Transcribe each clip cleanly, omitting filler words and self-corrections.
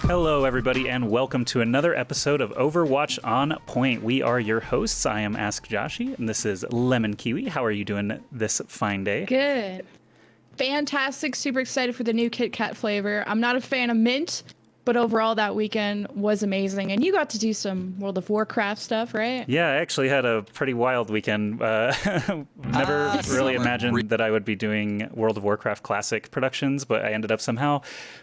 Hello, everybody, and welcome to another episode of Overwatch on Point. We are your hosts. I am Askjoshy, and this is Lemon Kiwi. How are you doing this fine day? Good. Fantastic. Super excited for the new Kit Kat flavor. I'm not a fan of mint, but overall that weekend was amazing. And you got to do some World of Warcraft stuff, right? Yeah, I actually had a pretty wild weekend. Never really imagined that I would be doing World of Warcraft Classic productions, but I ended up somehow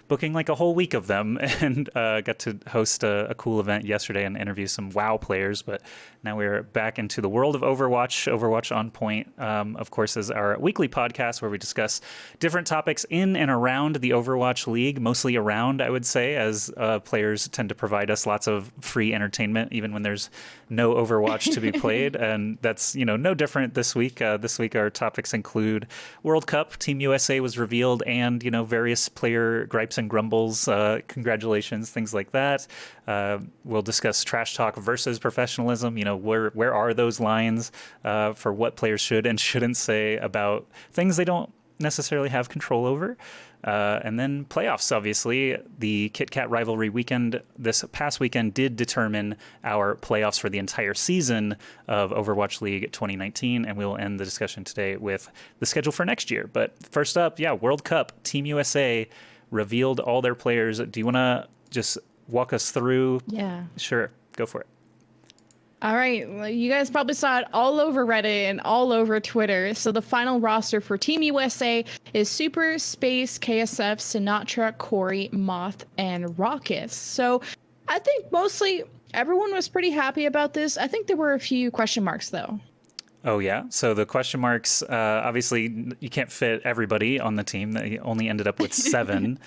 booking like a whole week of them and got to host a cool event yesterday and interview some WoW players. But now we're back into the world of Overwatch. Overwatch on Point, of course, is our weekly podcast where we discuss different topics in and around the Overwatch League, mostly around, I would say, as players tend to provide us lots of free entertainment, even when there's no Overwatch to be played. And that's, no different this week. This week, our topics include World Cup, Team USA was revealed, and, various player gripes and grumbles, congratulations, things like that. We'll discuss trash talk versus professionalism. Where are those lines for what players should and shouldn't say about things they don't necessarily have control over. And then playoffs, obviously. The Kit Kat rivalry weekend this past weekend did determine our playoffs for the entire season of Overwatch League 2019, and we will end the discussion today with the schedule for next year. But first up, World Cup, Team USA revealed all their players. Do you want to just walk us through? Yeah. Sure, go for it. All right. Well, you guys probably saw it all over Reddit and all over Twitter. So the final roster for Team USA is Super, Space, KSF, Sinatra, Corey, Moth, and Raucus. So I think mostly everyone was pretty happy about this. I think there were a few question marks, though. Oh, yeah. So the question marks, obviously, you can't fit everybody on the team. They only ended up with 7.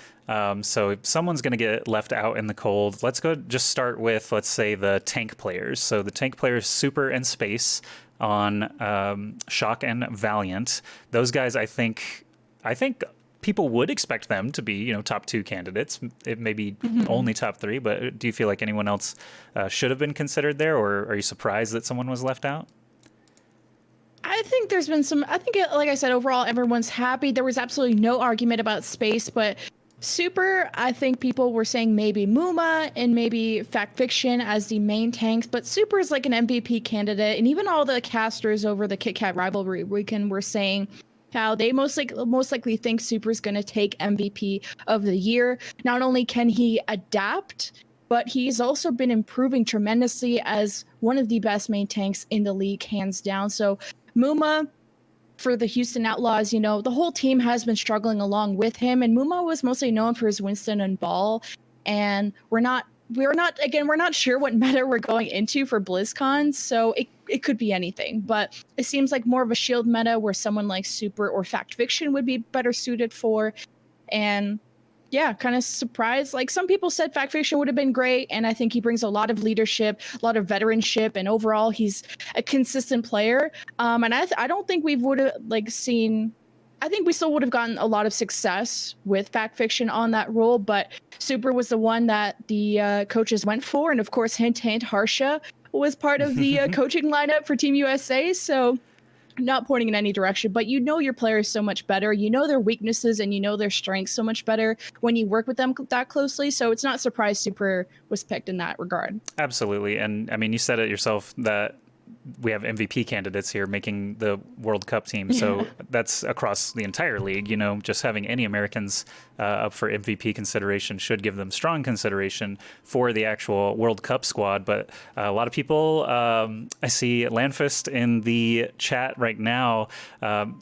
So someone's going to get left out in the cold. Let's just start with, let's say, the tank players. So the tank players, Super and Space on Shock and Valiant. Those guys, I think people would expect them to be, top 2 candidates. It may be only top 3, but do you feel like anyone else should have been considered there, or are you surprised that someone was left out? I think there's been like I said, overall, everyone's happy. There was absolutely no argument about Space, but Super, I think people were saying maybe Muma and maybe Fact Fiction as the main tanks, but Super is like an MVP candidate, and even all the casters over the Kit Kat rivalry weekend were saying how they most likely think Super's going to take MVP of the year. Not only can he adapt, but he's also been improving tremendously as one of the best main tanks in the league, hands down. So Muma, for the Houston Outlaws, the whole team has been struggling along with him, and Muma was mostly known for his Winston and Ball, and we're not sure what meta we're going into for BlizzCon, so it could be anything, but it seems like more of a shield meta where someone like Super or Fact Fiction would be better suited for. And yeah, kind of surprised. Like, some people said Fact Fiction would have been great, and I think he brings a lot of leadership, a lot of veteranship, and overall he's a consistent player. And I don't think we would have seen. I think we still would have gotten a lot of success with Fact Fiction on that role, but Super was the one that the coaches went for, and of course, hint hint, Harsha was part of the coaching lineup for Team USA. So, not pointing in any direction, but your players so much better. You know their weaknesses and their strengths so much better when you work with them that closely. So it's not surprised Super was picked in that regard. Absolutely. And I mean, you said it yourself that we have MVP candidates here making the World Cup team. So that's across the entire league. Just having any Americans up for MVP consideration should give them strong consideration for the actual World Cup squad. But a lot of people, I see Landfist in the chat right now.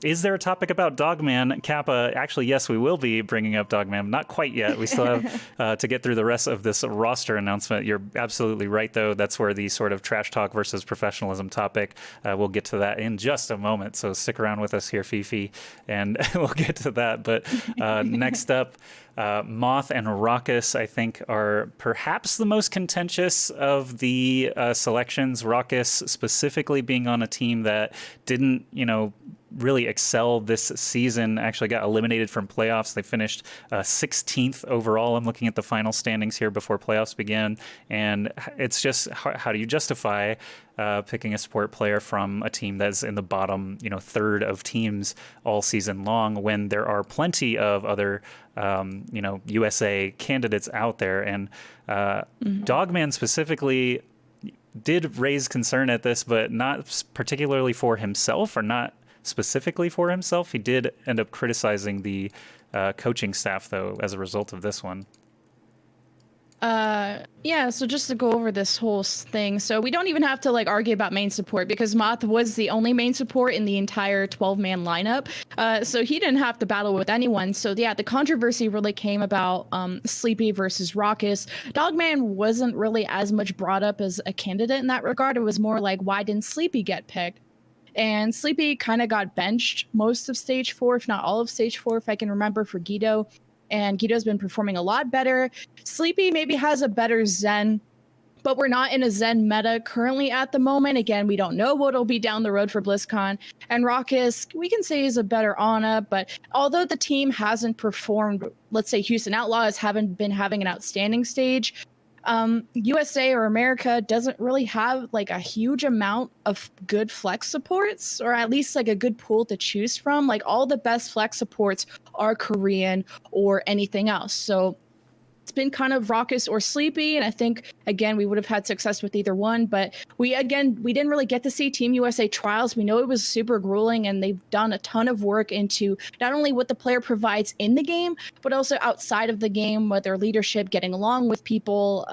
Is there a topic about Dogman? Kappa, actually, yes, we will be bringing up Dogman. Not quite yet. We still have to get through the rest of this roster announcement. You're absolutely right, though. That's where the sort of trash talk versus professionalism topic, we'll get to that in just a moment. So stick around with us here, Fifi, and we'll get to that. But next up, Moth and Raucus, I think, are perhaps the most contentious of the selections. Raucus specifically being on a team that didn't, really excel this season. Actually got eliminated from playoffs. They finished 16th overall. I'm looking at the final standings here before playoffs began, and it's just how do you justify picking a support player from a team that's in the bottom, third of teams all season long, when there are plenty of other, USA candidates out there. And Dogman specifically did raise concern at this, but not particularly for himself, or not specifically for himself. He did end up criticizing the coaching staff, though, as a result of this one. Yeah, so just to go over this whole thing, so we don't even have to argue about main support, because Moth was the only main support in the entire 12-man lineup, so he didn't have to battle with anyone. So yeah, the controversy really came about Sleepy versus Raucous. Dogman wasn't really as much brought up as a candidate in that regard. It was more like, why didn't Sleepy get picked? And Sleepy kind of got benched most of stage 4, if not all of stage 4, if I can remember, for Guido. And Guido's been performing a lot better. Sleepy maybe has a better Zen, but we're not in a Zen meta currently at the moment. Again, we don't know what'll be down the road for BlizzCon. And Raucous, we can say, is a better Ana, but although the team hasn't performed, let's say Houston Outlaws haven't been having an outstanding stage, USA or America doesn't really have a huge amount of good flex supports, or at least a good pool to choose from. All the best flex supports are Korean or anything else. So it's been kind of Raucous or Sleepy, and I think, again, we would have had success with either one, but we didn't really get to see Team USA trials. We know it was super grueling, and they've done a ton of work into not only what the player provides in the game, but also outside of the game, with their leadership, getting along with people,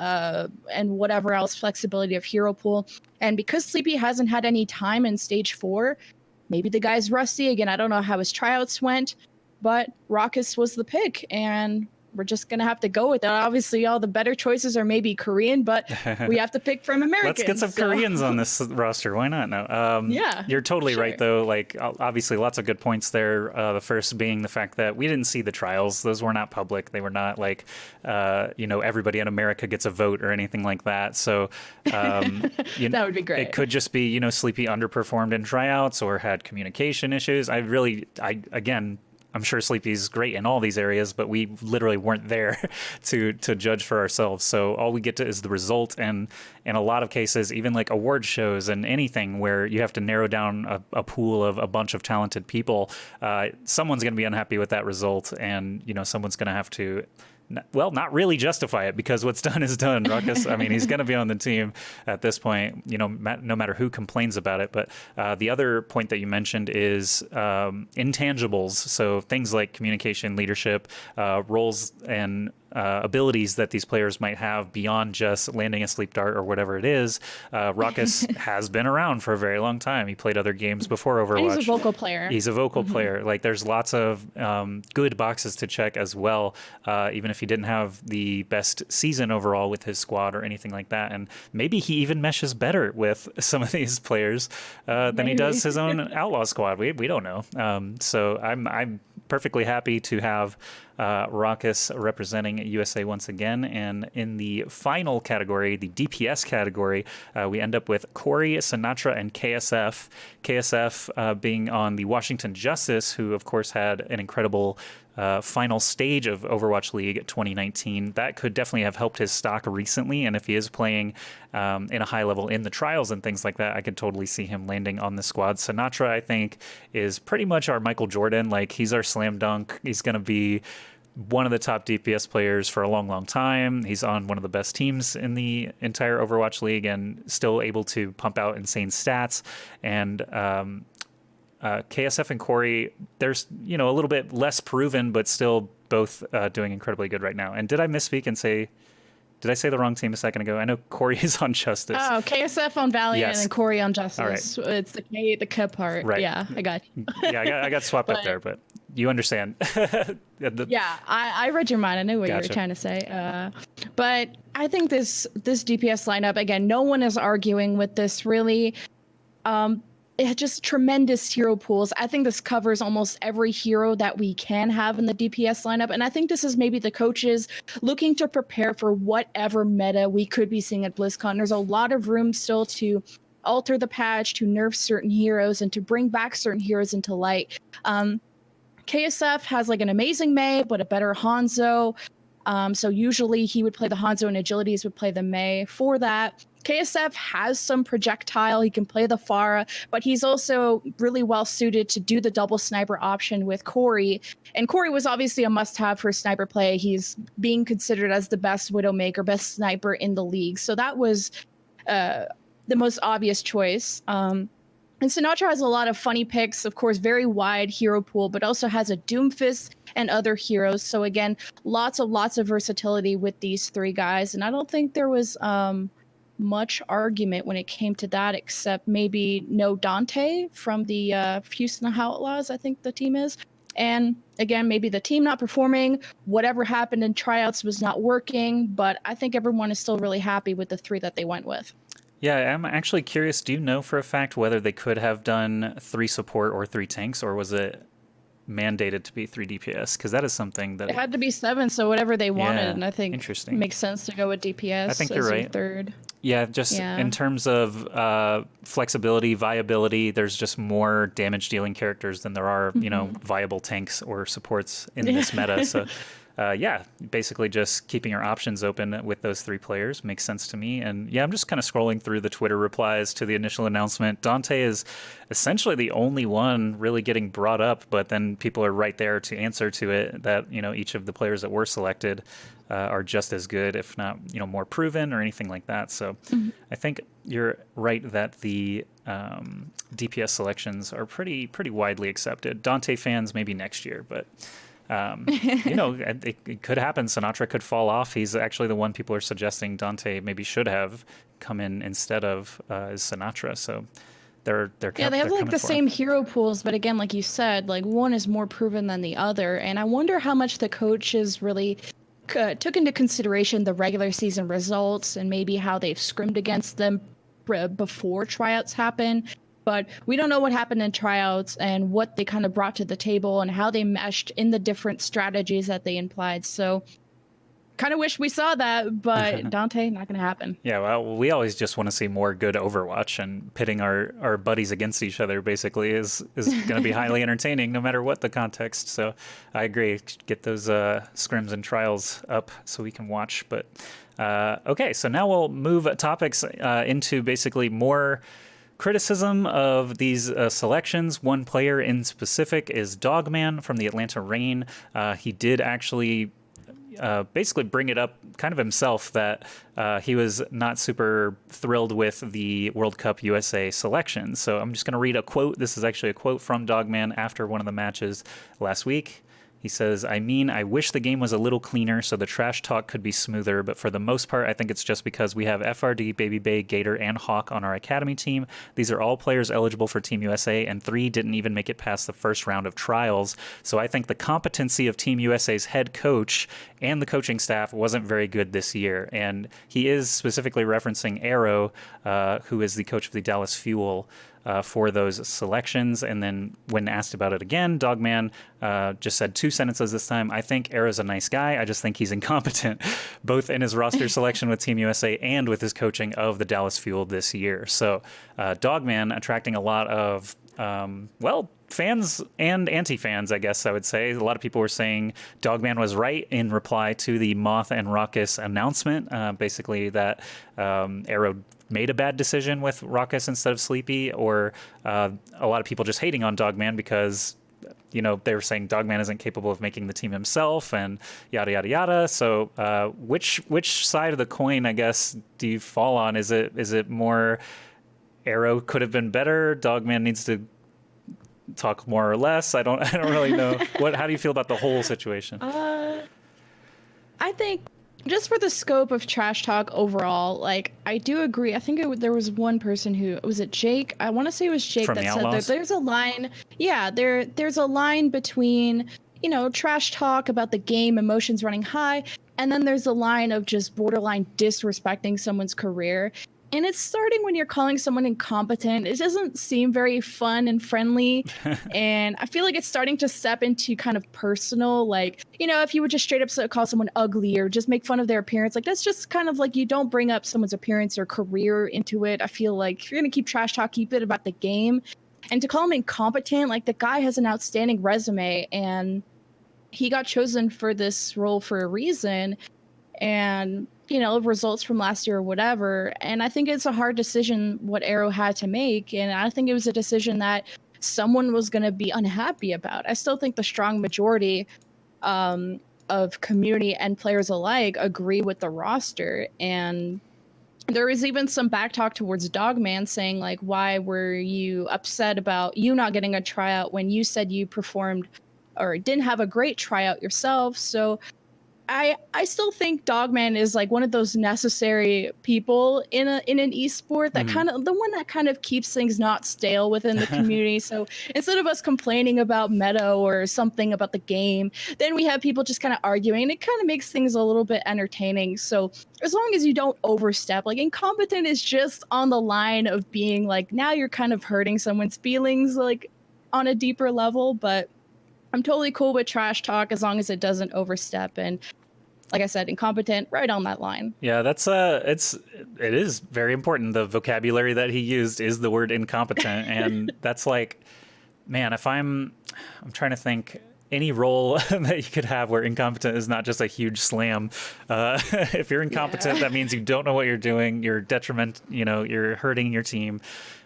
and whatever else, flexibility of hero pool. And because Sleepy hasn't had any time in stage 4, maybe the guy's rusty. Again, I don't know how his tryouts went, but Raucous was the pick, and we're just going to have to go with it. Obviously, all the better choices are maybe Korean, but we have to pick from Americans. Let's get some Koreans on this roster. Why not? No. Yeah. You're totally right, though. Obviously, lots of good points there. The first being the fact that we didn't see the trials. Those were not public. They were not everybody in America gets a vote or anything like that. So that would be great. It could just be, Sleepy underperformed in tryouts or had communication issues. Again, I'm sure Sleepy's great in all these areas, but we literally weren't there to judge for ourselves. So all we get to is the result. And in a lot of cases, even award shows and anything where you have to narrow down a pool of a bunch of talented people, someone's going to be unhappy with that result. And, someone's going to have to, not really justify it, because what's done is done. Raucous, he's going to be on the team at this point, no matter who complains about it. But the other point that you mentioned is intangibles. So things like communication, leadership, roles, and abilities that these players might have beyond just landing a sleep dart or whatever it is. Raucous has been around for a very long time. He played other games before Overwatch. And he's a vocal player. He's a vocal player. There's lots of good boxes to check as well, even if he didn't have the best season overall with his squad or anything like that. And maybe he even meshes better with some of these players than he does his own Outlaw squad. We don't know. So I'm perfectly happy to have Raucous representing USA once again. And in the final category, the DPS category, we end up with Corey, Sinatra, and KSF. KSF being on the Washington Justice, who of course had an incredible final stage of Overwatch League 2019. That could definitely have helped his stock recently, and if he is playing in a high level in the trials and things like that, I could totally see him landing on the squad. Sinatra, I think, is pretty much our Michael Jordan. He's our slam dunk. He's going to be one of the top DPS players for a long, long time. He's on one of the best teams in the entire Overwatch League and still able to pump out insane stats. And KSF and Corey, there's a little bit less proven, but still both doing incredibly good right now. And did I misspeak and say? Did I say the wrong team a second ago? I know Corey is on Justice. Oh, KSF on Valiant, yes. And then Corey on Justice. All right. It's the K part. Right. Yeah, I got you. Yeah, I got swapped up there, but you understand. Yeah, I read your mind. I knew what you were trying to say. But I think this DPS lineup, again, no one is arguing with this really. It just tremendous hero pools. I think this covers almost every hero that we can have in the DPS lineup. And I think this is maybe the coaches looking to prepare for whatever meta we could be seeing at BlizzCon. There's a lot of room still to alter the patch, to nerf certain heroes, and to bring back certain heroes into light. KSF has like an amazing Mei, but a better Hanzo. So usually he would play the Hanzo and Agilities would play the Mei. For that, KSF has some projectile. He can play the Pharah, but he's also really well suited to do the double sniper option with Corey. And Corey was obviously a must-have for sniper play. He's being considered as the best Widowmaker, best sniper in the league. So that was the most obvious choice. And Sinatra has a lot of funny picks, of course, very wide hero pool, but also has a Doomfist and other heroes. So again, lots of versatility with these three guys. And I don't think there was much argument when it came to that, except maybe no Dante from the Houston Outlaws, I think the team is. And again, maybe the team not performing, whatever happened in tryouts was not working, but I think everyone is still really happy with the three that they went with. Yeah, I'm actually curious, do you know for a fact whether they could have done 3 support or 3 tanks, or was it mandated to be 3 DPS? Because that is something that... It had to be 7, so whatever they wanted, Yeah, and I think interesting. it makes sense to go with DPS I think as you're your right. third. Yeah, just in terms of flexibility, viability, there's just more damage-dealing characters than there are, you know, viable tanks or supports in this meta. So, yeah, basically just keeping your options open with those 3 players makes sense to me. And yeah, I'm just kind of scrolling through the Twitter replies to the initial announcement. Dante is essentially the only one really getting brought up, but then people are right there to answer to it that, you know, each of the players that were selected are just as good, if not, you know, more proven or anything like that. So I think you're right that the DPS selections are pretty widely accepted. Dante fans maybe next year, but you know, it could happen. Sinatra could fall off. He's actually the one people are suggesting Dante maybe should have come in instead of is Sinatra. So they're yeah, they have like the same hero pools, but again, like you said, like one is more proven than the other. And I wonder how much the coaches really took into consideration the regular season results and maybe how they've scrimmed against them before tryouts happen. But we don't know what happened in tryouts and what they kind of brought to the table and how they meshed in the different strategies that they implied. So kind of wish we saw that, but Dante, not going to happen. Yeah, well, we always just want to see more good Overwatch, and pitting our buddies against each other basically is going to be highly entertaining no matter what the context. So I agree. Get those scrims and trials up so we can watch. But okay, so now we'll move topics into basically more criticism of these selections. One player in specific is Dogman from the Atlanta Reign. He did actually basically bring it up kind of himself that he was not super thrilled with the World Cup USA selection. So I'm just going to read a quote. This is actually a quote from Dogman after one of the matches last week. He says, I wish the game was a little cleaner so the trash talk could be smoother, but for the most part, I think it's just because we have FRD, Baby Bay, Gator, and Hawk on our academy team. These are all players eligible for Team USA, and 3 didn't even make it past the first round of trials. So I think the competency of Team USA's head coach and the coaching staff wasn't very good this year. And he is specifically referencing Arrow, who is the coach of the Dallas Fuel, for those selections. And then when asked about it again, Dogman just said 2 sentences this time. I think Arrow's a nice guy. I just think he's incompetent, both in his roster selection with Team USA and with his coaching of the Dallas Fuel this year. So Dogman attracting a lot of, fans and anti-fans, I guess I would say. A lot of people were saying Dogman was right in reply to the Moth and Raucus announcement, basically that Arrow made a bad decision with Raucus instead of Sleepy, or a lot of people just hating on Dogman because, you know, they were saying Dogman isn't capable of making the team himself and yada, yada, yada. So which side of the coin, I guess, do you fall on? Is it more Arrow could have been better, Dogman needs to talk more or less? I don't really know. How do you feel about the whole situation? I think just for the scope of trash talk overall, like, I do agree. I think there was one person who, was it Jake? I want to say it was Jake that said that there's a line. Yeah, there's a line between, you know, trash talk about the game, emotions running high, and then there's a line of just borderline disrespecting someone's career. And it's starting when you're calling someone incompetent. It doesn't seem very fun and friendly. And I feel like it's starting to step into kind of personal, like, if you would just straight up call someone ugly or just make fun of their appearance, like that's just kind of like you don't bring up someone's appearance or career into it. I feel like if you're going to keep trash talk, keep it about the game. And to call him incompetent, like the guy has an outstanding resume and he got chosen for this role for a reason. And results from last year or whatever. And I think it's a hard decision what Arrow had to make. And I think it was a decision that someone was going to be unhappy about. I still think the strong majority of community and players alike agree with the roster. And there was even some backtalk towards Dogman saying, like, why were you upset about you not getting a tryout when you said you performed or didn't have a great tryout yourself? So I still think Dogman is like one of those necessary people in an esport that kind of the one that kind of keeps things not stale within the community. So instead of us complaining about meta or something about the game, then we have people just kind of arguing, and it kind of makes things a little bit entertaining. So as long as you don't overstep, like incompetent is just on the line of being like, now you're kind of hurting someone's feelings like on a deeper level. But I'm totally cool with trash talk as long as it doesn't overstep. And like I said, incompetent, right on that line. Yeah, it is very important. The vocabulary that he used is the word incompetent. And that's like, man, I'm trying to think any role that you could have where incompetent is not just a huge slam. If you're incompetent, that means you don't know what you're doing. You're you're hurting your team,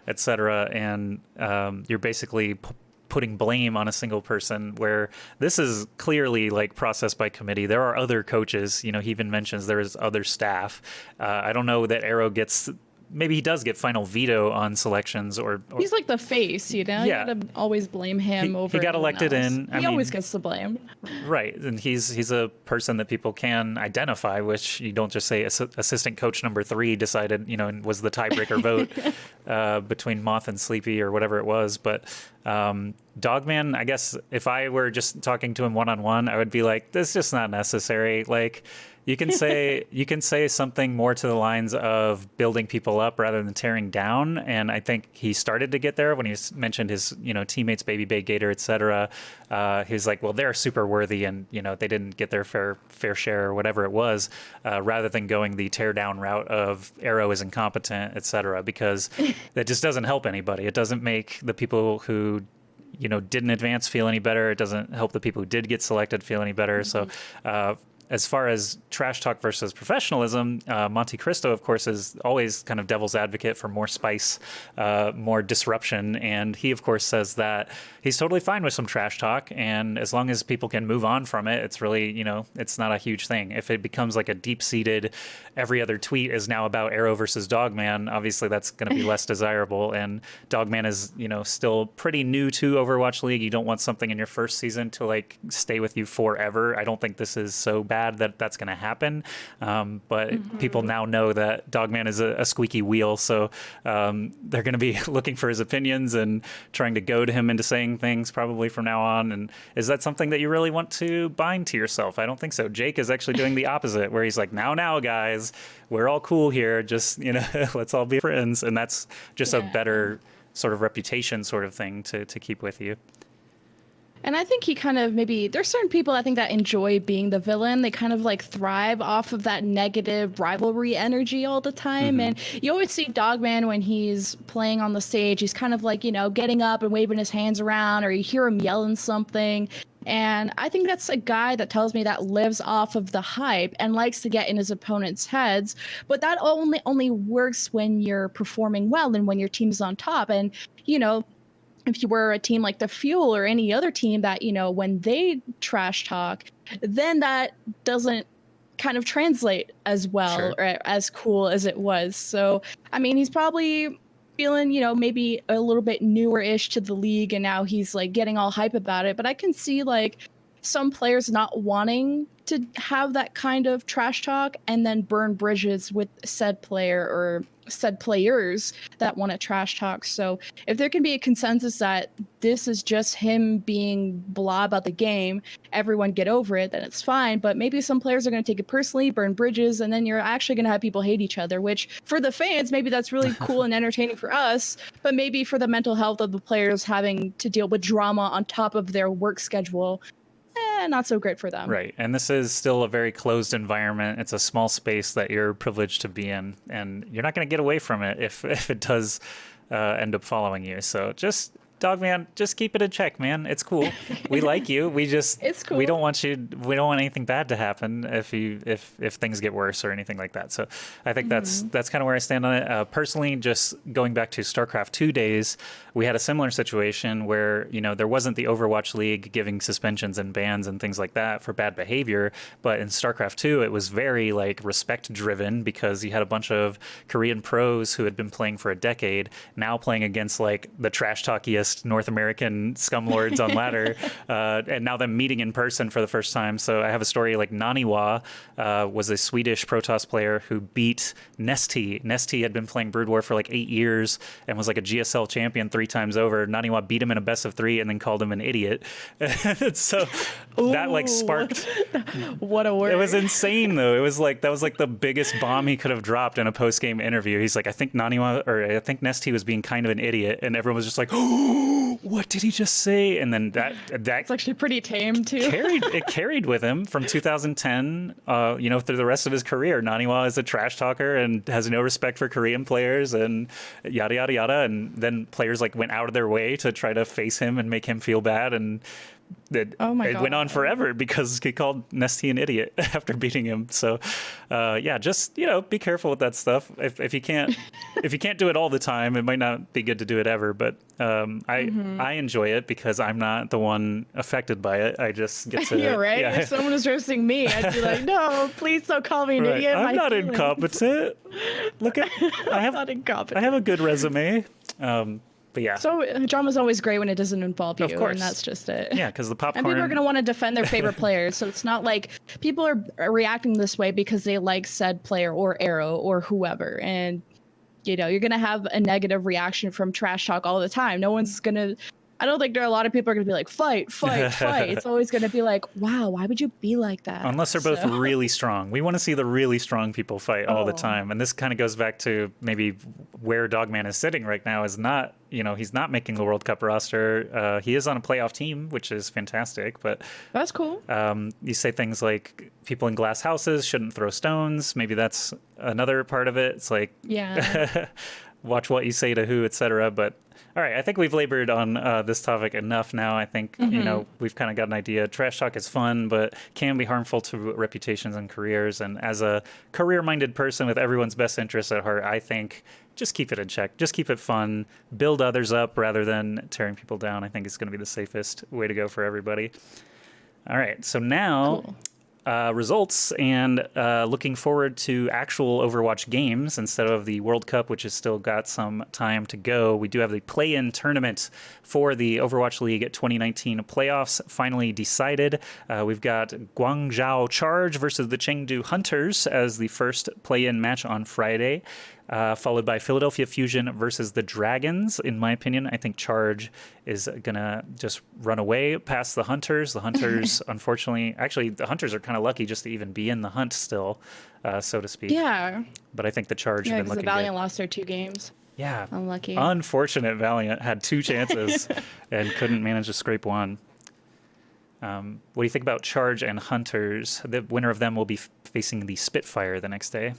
etc. And you're basically putting blame on a single person, where this is clearly like processed by committee. There are other coaches, he even mentions there is other staff. I don't know that Arrow maybe he does get final veto on selections or he's like the face, Yeah. You gotta always blame him over. He got elected else. in. He always gets the blame. Right. And he's a person that people can identify, which you don't just say assistant coach number 3 decided, and was the tiebreaker vote between Moth and Sleepy or whatever it was. But Dogman, I guess if I were just talking to him one-on-one, I would be like, this is just not necessary. Like, you can say something more to the lines of building people up rather than tearing down. And I think he started to get there when he mentioned his, teammates, Baby Bay Gator, etc. He's like, well, they're super worthy and, they didn't get their fair share or whatever it was, rather than going the tear down route of Arrow is incompetent, etc. Because that just doesn't help anybody. It doesn't make the people who didn't advance feel any better. It doesn't help the people who did get selected feel any better. So as far as trash talk versus professionalism, Monte Cristo, of course, is always kind of devil's advocate for more spice, more disruption. And he, of course, says that he's totally fine with some trash talk. And as long as people can move on from it, it's really, it's not a huge thing. If it becomes like a deep-seated, every other tweet is now about Arrow versus Dogman, obviously that's going to be less desirable. And Dogman is, still pretty new to Overwatch League. You don't want something in your first season to like stay with you forever. I don't think this is so bad that that's going to happen. But people now know that Dogman is a squeaky wheel. So they're going to be looking for his opinions and trying to goad him into saying things probably from now on. And is that something that you really want to bind to yourself? I don't think so. Jake is actually doing the opposite, where he's like, now, guys, we're all cool here. Just, let's all be friends. And that's just a better sort of reputation sort of thing to keep with you. And I think he kind of there's certain people I think that enjoy being the villain. They kind of like thrive off of that negative rivalry energy all the time. And you always see Dogman when he's playing on the stage. He's kind of like, getting up and waving his hands around, or you hear him yelling something. And I think that's a guy that tells me that lives off of the hype and likes to get in his opponent's heads. But that only works when you're performing well and when your team's on top. And, if you were a team like the Fuel or any other team that, when they trash talk, then that doesn't kind of translate as well or as cool as it was. So, I mean, he's probably feeling, maybe a little bit newer-ish to the league, and now he's like getting all hype about it. But I can see like some players not wanting to have that kind of trash talk and then burn bridges with said player or said players that want to trash talk. So if there can be a consensus that this is just him being blah about the game, everyone get over it, then it's fine. But maybe some players are going to take it personally, burn bridges, and then you're actually going to have people hate each other, which for the fans, maybe that's really cool and entertaining for us, but maybe for the mental health of the players having to deal with drama on top of their work schedule, not so great for them. Right. And this is still a very closed environment. It's a small space that you're privileged to be in, and you're not going to get away from it if it does end up following you. So just, Dogman, just keep it in check, man. It's cool. We like you. It's cool. We don't want anything bad to happen if things get worse or anything like that. So I think that's kind of where I stand on it. Personally, just going back to StarCraft 2 days, we had a similar situation where, there wasn't the Overwatch League giving suspensions and bans and things like that for bad behavior. But in StarCraft 2, it was very respect driven, because you had a bunch of Korean pros who had been playing for a decade now playing against the trash talkiest North American scumlords on ladder, and now them meeting in person for the first time. So I have a story Naniwa was a Swedish Protoss player who beat Nesty. Nesty had been playing Brood War for 8 years and was a GSL champion 3 times over. Naniwa beat him in a best of 3 and then called him an idiot. So that sparked. What a word. It was insane though. It was that was the biggest bomb he could have dropped in a post-game interview. He's I think I think Nesty was being kind of an idiot, and everyone was just oh, what did he just say? And then that it's actually pretty tame too. carried with him from 2010, through the rest of his career. Naniwa is a trash talker and has no respect for Korean players and yada yada yada. And then players went out of their way to try to face him and make him feel bad, and it went on forever because he called Nesty an idiot after beating him. So just be careful with that stuff. If you can't do it all the time, it might not be good to do it ever. But I enjoy it because I'm not the one affected by it. I just get to. You're right. Yeah. If someone was roasting me, I'd be no, please don't call me an idiot. I'm not incompetent. Look at I have a good resume. But yeah. So drama's always great when it doesn't involve you, of course. And that's just it. Yeah, because the popcorn. And people are going to want to defend their favorite players, so it's not people are reacting this way because they like said player or Arrow or whoever, and you're going to have a negative reaction from trash talk all the time. No one's going to. I don't think there are a lot of people are going to be fight. It's always going to be wow, why would you be like that? Unless they're both really strong. We want to see the really strong people fight all the time. And this kind of goes back to maybe where Dogman is sitting right now is not, he's not making the World Cup roster. He is on a playoff team, which is fantastic. But that's cool. You say things like people in glass houses shouldn't throw stones. Maybe that's another part of it. It's yeah. Watch what you say to who, etc. But all right, I think we've labored on this topic enough now. I think, we've kind of got an idea. Trash talk is fun, but can be harmful to reputations and careers. And as a career-minded person with everyone's best interests at heart, I think just keep it in check. Just keep it fun. Build others up rather than tearing people down. I think it's going to be the safest way to go for everybody. All right, so now... Cool. Results and looking forward to actual Overwatch games instead of the World Cup, which has still got some time to go. We do have the play-in tournament for the Overwatch League 2019 playoffs finally decided. We've got Guangzhou Charge versus the Chengdu Hunters as the first play-in match on Friday. Followed by Philadelphia Fusion versus the Dragons. In my opinion, I think Charge is going to just run away past the Hunters. The Hunters, unfortunately, actually, the Hunters are kind of lucky just to even be in the hunt still, so to speak. Yeah. But I think the Charge have been looking good. the Valiant lost their 2 games. Yeah. Unlucky. Unfortunate Valiant had 2 chances and couldn't manage to scrape one. What do you think about Charge and Hunters? The winner of them will be facing the Spitfire the next day.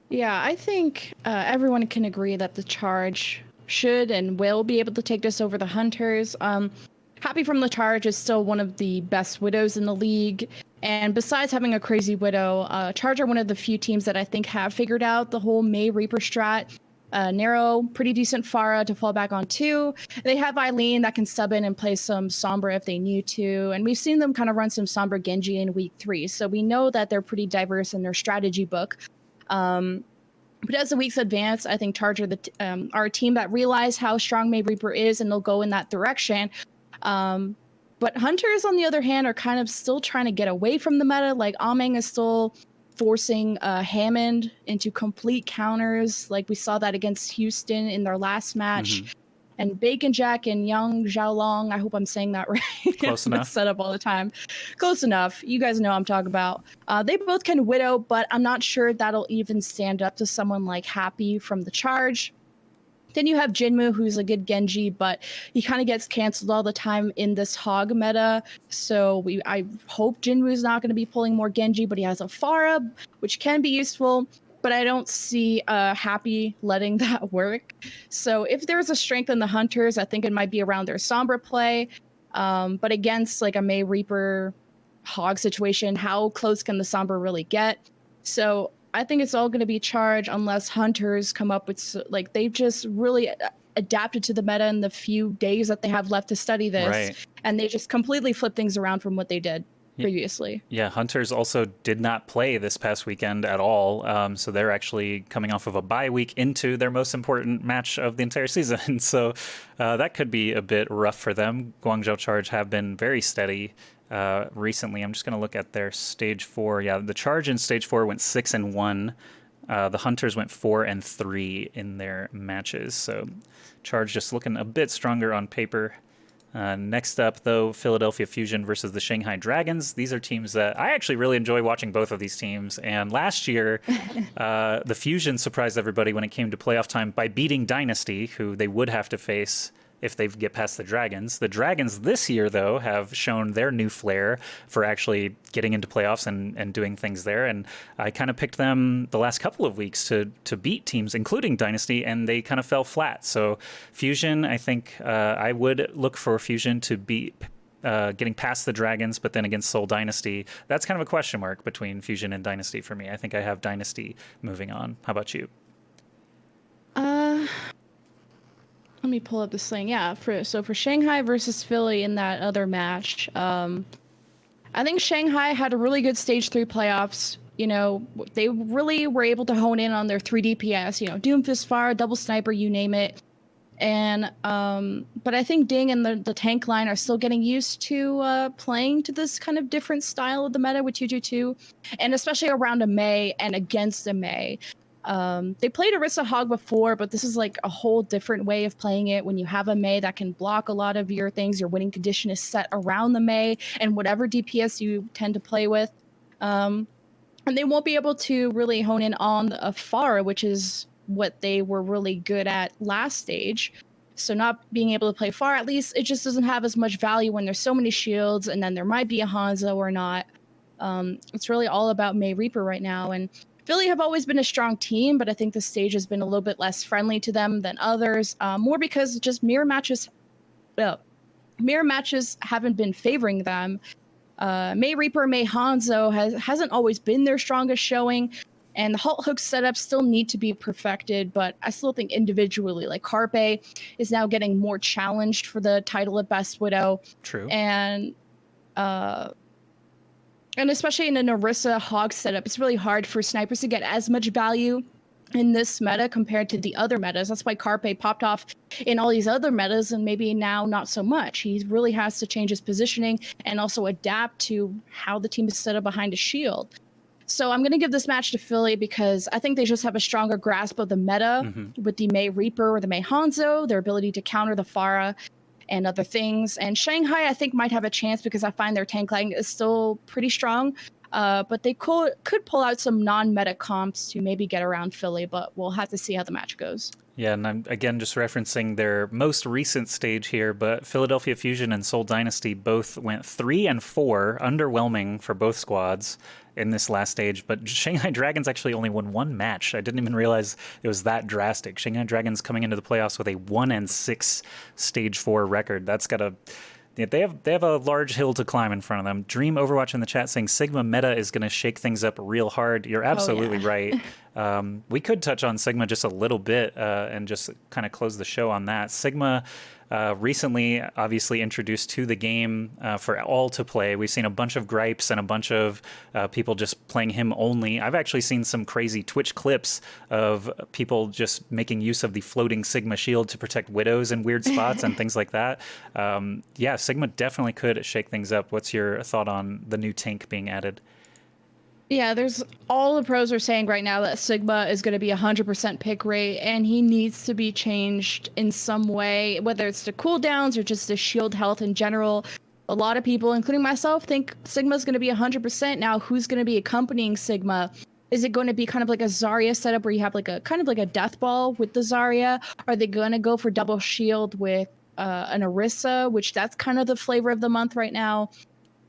Yeah, I think everyone can agree that the Charge should and will be able to take this over the Hunters. Happy from the Charge is still one of the best Widows in the league. And besides having a crazy Widow, Charge are one of the few teams that I think have figured out the whole May Reaper strat. Narrow, pretty decent Pharah to fall back on too. They have Eileen that can sub in and play some Sombra if they need to. And we've seen them kind of run some Sombra Genji in week 3. So we know that they're pretty diverse in their strategy book. But as the weeks advance, I think Charge are a team that realize how strong May Reaper is, and they'll go in that direction. But Hunters, on the other hand, are kind of still trying to get away from the meta. Ameng is still forcing Hammond into complete counters, like we saw that against Houston in their last match. Mm-hmm. And Bacon Jack and Yang Xiaolong, I hope I'm saying that right. Close enough. Set up all the time. Close enough. You guys know what I'm talking about. They both can Widow, but I'm not sure that'll even stand up to someone like Happy from the Charge. Then you have Jinmu, who's a good Genji, but he kind of gets canceled all the time in this Hog meta. So I hope Jinmu's not going to be pulling more Genji, but he has a Pharah, which can be useful. But I don't see Happy letting that work. So if there's a strength in the Hunters, I think it might be around their Sombra play. But against like a May Reaper Hog situation, how close can the Sombra really get? So I think it's all going to be Charge unless Hunters come up with, like, they've just really adapted to the meta in the few days that they have left to study this. Right. And they just completely flip things around from what they did previously. Yeah, Hunters also did not play this past weekend at all. So they're actually coming off of a bye week into their most important match of the entire season. So that could be a bit rough for them. Guangzhou Charge have been very steady recently. I'm just going to look at their stage 4. Yeah, the Charge in stage 4 went 6-1. The Hunters went 4-3 in their matches. So Charge just looking a bit stronger on paper. Next up, though, Philadelphia Fusion versus the Shanghai Dragons. These are teams that I actually really enjoy watching both of these teams. And last year, the Fusion surprised everybody when it came to playoff time by beating Dynasty, who they would have to face if they get past the Dragons. The Dragons this year, though, have shown their new flair for actually getting into playoffs and doing things there. And I kind of picked them the last couple of weeks to beat teams, including Dynasty, and they kind of fell flat. So Fusion, I think I would look for Fusion to beat getting past the Dragons, but then against Seoul Dynasty, that's kind of a question mark between Fusion and Dynasty for me. I think I have Dynasty moving on. How about you? Let me pull up this thing. Yeah, for Shanghai versus Philly in that other match, I think Shanghai had a really good stage 3 playoffs. You know, they really were able to hone in on their 3 DPS, you know, Doomfist, Fire, Double Sniper, you name it. And but I think Ding and the tank line are still getting used to playing to this kind of different style of the meta with 222, and especially around a Mei and against a Mei. They played Orisa Hog before, but this is like a whole different way of playing it. When you have a Mei that can block a lot of your things, your winning condition is set around the Mei and whatever DPS you tend to play with. And they won't be able to really hone in on a Pharah, which is what they were really good at last stage. So not being able to play Pharah, at least it just doesn't have as much value when there's so many shields and then there might be a Hanzo or not. It's really all about May Reaper right now. And Philly have always been a strong team, but I think the stage has been a little bit less friendly to them than others, more because just mirror matches haven't been favoring them. May Reaper, May Hanzo hasn't always been their strongest showing, and the Halt Hook setups still need to be perfected, but I still think individually, like Carpe is now getting more challenged for the title of Best Widow. True. And especially in an Orisa Hog setup, it's really hard for snipers to get as much value in this meta compared to the other metas. That's why Carpe popped off in all these other metas, and maybe now not so much. He really has to change his positioning and also adapt to how the team is set up behind a shield. So I'm going to give this match to Philly because I think they just have a stronger grasp of the meta with the May Reaper or the May Hanzo, their ability to counter the Pharah and other things. And Shanghai, I think, might have a chance because I find their tank line is still pretty strong. But they could pull out some non-meta comps to maybe get around Philly, but we'll have to see how the match goes. Yeah, and I'm again just referencing their most recent stage here, but Philadelphia Fusion and Seoul Dynasty both went 3-4, underwhelming for both squads in this last stage. But Shanghai Dragons actually only won one match. I didn't even realize it was that drastic. Shanghai Dragons coming into the playoffs with a 1-6 stage 4 record. That's got a... They have a large hill to climb in front of them. Dream Overwatch in the chat saying Sigma meta is going to shake things up real hard. You're absolutely right. We could touch on Sigma just a little bit and just kind of close the show on that. Sigma recently obviously introduced to the game for all to play. We've seen a bunch of gripes and a bunch of people just playing him only. I've actually seen some crazy Twitch clips of people just making use of the floating Sigma shield to protect widows in weird spots and things like that. Yeah, Sigma definitely could shake things up. What's your thought on the new tank being added? Yeah, there's all the pros are saying right now that Sigma is going to be 100% pick rate, and he needs to be changed in some way, whether it's the cooldowns or just the shield health in general. A lot of people, including myself, think Sigma's going to be 100%. Now, who's going to be accompanying Sigma? Is it going to be kind of like a Zarya setup where you have like a kind of like a death ball with the Zarya? Are they going to go for double shield with an Orisa, which that's kind of the flavor of the month right now?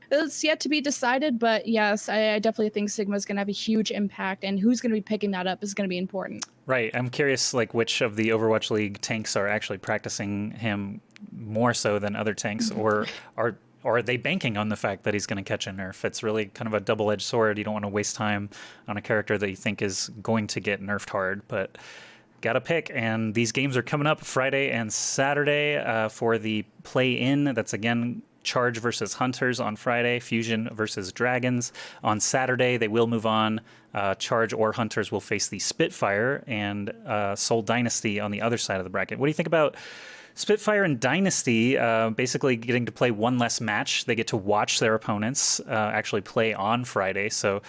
It's yet to be decided, but yes, I definitely think Sigma's going to have a huge impact, and who's going to be picking that up is going to be important. Right. I'm curious, like, which of the Overwatch League tanks are actually practicing him more so than other tanks, or are they banking on the fact that he's going to catch a nerf? It's really kind of a double-edged sword. You don't want to waste time on a character that you think is going to get nerfed hard, but gotta pick. And these games are coming up Friday and Saturday for the play-in. That's, again, Charge versus Hunters on Friday, Fusion versus Dragons. On Saturday, they will move on. Charge or Hunters will face the Spitfire and Seoul Dynasty on the other side of the bracket. What do you think about Spitfire and Dynasty basically getting to play one less match? They get to watch their opponents actually play on Friday. So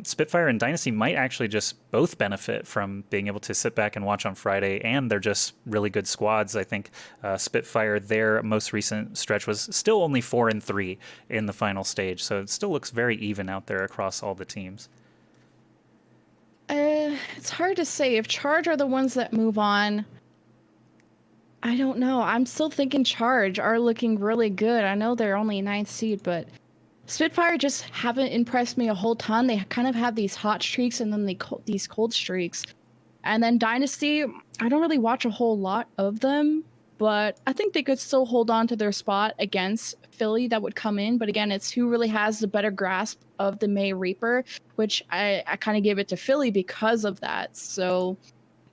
Spitfire and Dynasty might actually just both benefit from being able to sit back and watch on Friday, and they're just really good squads. I think Spitfire, their most recent stretch was still only 4-3 in the final stage. So it still looks very even out there across all the teams. It's hard to say. If Charge are the ones that move on, I don't know. I'm still thinking Charge are looking really good. I know they're only 9th seed, but Spitfire just haven't impressed me a whole ton. They kind of have these hot streaks and then these cold streaks. And then Dynasty, I don't really watch a whole lot of them, but I think they could still hold on to their spot against Philly that would come in. But again, it's who really has the better grasp of the May Reaper, which I kind of gave it to Philly because of that. So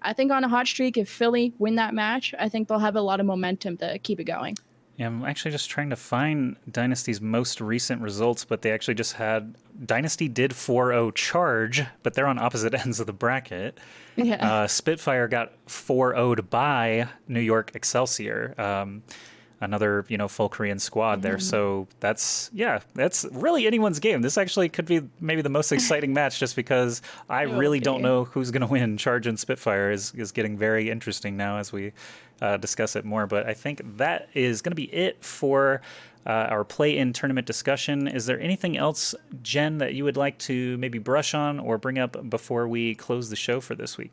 I think on a hot streak, if Philly win that match, I think they'll have a lot of momentum to keep it going. Yeah, I'm actually just trying to find Dynasty's most recent results, but they actually just had... Dynasty did 4-0 Charge, but they're on opposite ends of the bracket. Yeah. Spitfire got 4-0'd by New York Excelsior, another, full Korean squad there. So that's really anyone's game. This actually could be maybe the most exciting match, just because I really don't know who's going to win. Charge and Spitfire is getting very interesting now as we discuss it more. But I think that is going to be it for our play-in tournament discussion. Is there anything else, Jen, that you would like to maybe brush on or bring up before we close the show for this week?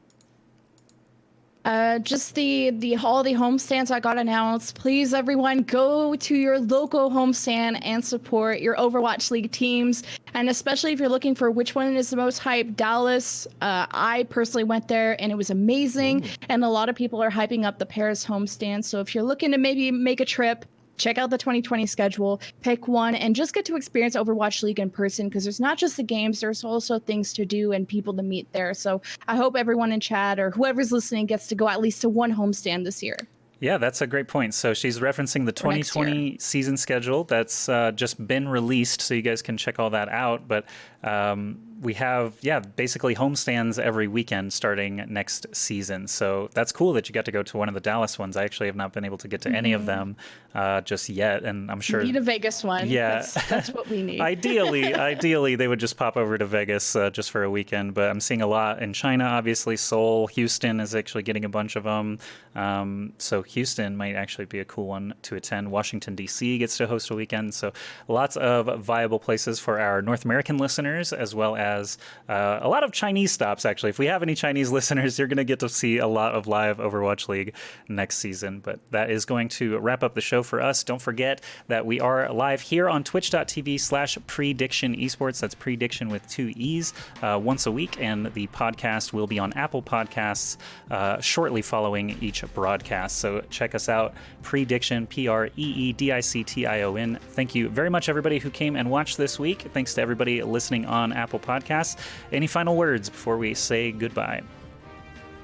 Just the holiday homestands I got announced. Please, everyone, go to your local homestand and support your Overwatch League teams. And especially if you're looking for which one is the most hyped, Dallas. I personally went there and it was amazing. And a lot of people are hyping up the Paris homestand. So if you're looking to maybe make a trip, check out the 2020 schedule, pick one, and just get to experience Overwatch League in person, because there's not just the games, there's also things to do and people to meet there. So I hope everyone in chat or whoever's listening gets to go at least to one homestand this year. Yeah, that's a great point. So she's referencing the 2020 season schedule that's just been released, so you guys can check all that out. But we have, basically homestands every weekend starting next season. So that's cool that you got to go to one of the Dallas ones. I actually have not been able to get to any of them just yet, and I'm sure... We need a Vegas one. Yeah. That's what we need. Ideally, they would just pop over to Vegas just for a weekend, but I'm seeing a lot in China, obviously. Seoul, Houston is actually getting a bunch of them. So Houston might actually be a cool one to attend. Washington, D.C. gets to host a weekend. So lots of viable places for our North American listeners, as well as a lot of Chinese stops, actually. If we have any Chinese listeners, you're going to get to see a lot of live Overwatch League next season. But that is going to wrap up the show for us. Don't forget that we are live here on twitch.tv/Prediction Esports. That's Prediction with 2 E's once a week. And the podcast will be on Apple Podcasts shortly following each broadcast. So check us out. Prediction, Preediction. Thank you very much, everybody who came and watched this week. Thanks to everybody listening on Apple Podcasts. Any final words before we say goodbye?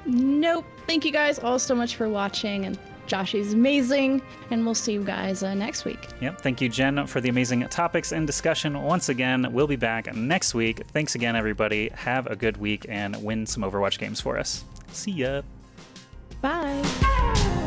Nope. Thank you guys all so much for watching, and Joshy's amazing, and we'll see you guys next week. Yep. Thank you, Jen, for the amazing topics and discussion. Once again, we'll be back next week. Thanks again, everybody. Have a good week and win some Overwatch games for us. See ya. Bye.